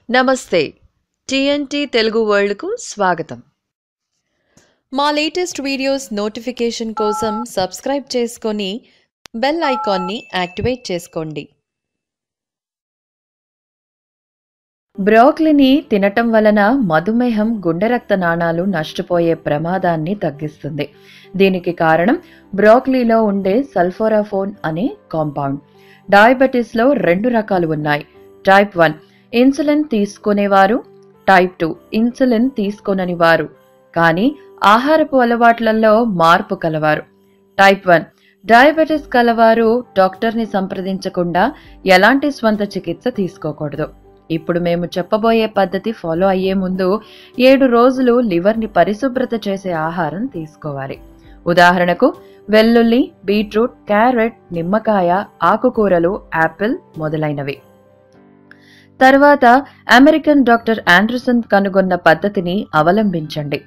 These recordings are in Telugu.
నమస్తే టీఎన్టీ తెలుగు వరల్డ్కు స్వాగతం. మా లేటెస్ట్ వీడియోస్ నోటిఫికేషన్ కోసం సబ్స్క్రైబ్ చేసుకొని బెల్ ఐకాన్ని యాక్టివేట్ చేసుకోండి. బ్రోకలీని తినటం వలన మధుమేహం, గుండె రక్త నాళాలు నష్టపోయే ప్రమాదాన్ని తగ్గిస్తుంది. దీనికి కారణం బ్రోకలీలో ఉండే సల్ఫోరాఫోన్ అనే కాంపౌండ్. డయాబెటీస్లో 2 రకాలు ఉన్నాయి. టైప్ 1 ఇన్సులిన్ తీసుకునేవారు, టైప్ 2 ఇన్సులిన్ తీసుకోనని వారు కానీ ఆహారపు అలవాట్లలో మార్పు కలవారు. టైప్ 1 డయాబెటీస్ కలవారు డాక్టర్ని సంప్రదించకుండా ఎలాంటి స్వంత చికిత్స తీసుకోకూడదు. ఇప్పుడు మేము చెప్పబోయే పద్ధతి ఫాలో అయ్యే ముందు 7 రోజులు లివర్ని పరిశుభ్రత చేసే ఆహారం తీసుకోవాలి. ఉదాహరణకు వెల్లుల్లి, బీట్రూట్, క్యారెట్, నిమ్మకాయ, ఆకుకూరలు, యాపిల్ మొదలైనవి. తర్వాత అమెరికన్ డాక్టర్ ఆండర్సన్ కనుగొన్న పద్ధతిని అవలంబించండి.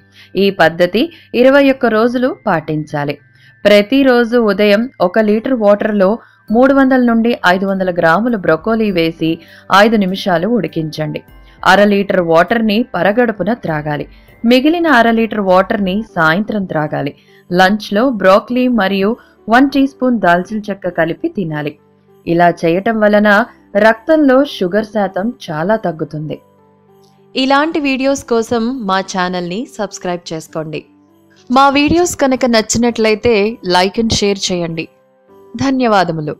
ఈ పద్ధతి 21 రోజులు పాటించాలి. ప్రతిరోజు ఉదయం 1 లీటర్ వాటర్లో 300 నుండి 500 గ్రాముల బ్రొకోలీ వేసి 5 నిమిషాలు ఉడికించండి. 1/2 లీటర్ వాటర్ని పరగడుపున త్రాగాలి. మిగిలిన 1/2 లీటర్ వాటర్ని సాయంత్రం త్రాగాలి. లంచ్లో బ్రోకలీ మరియు 1 టీ స్పూన్ దాల్చిన చెక్క కలిపి తినాలి. ఇలా చేయటం వలన రక్తంలో షుగర్ శాతం చాలా తగ్గుతుంది. ఇలాంటి వీడియోస్ కోసం మా ఛానల్ని సబ్స్క్రైబ్ చేసుకోండి. మా వీడియోస్ కనుక నచ్చినట్లయితే లైక్ అండ్ షేర్ చేయండి. ధన్యవాదములు.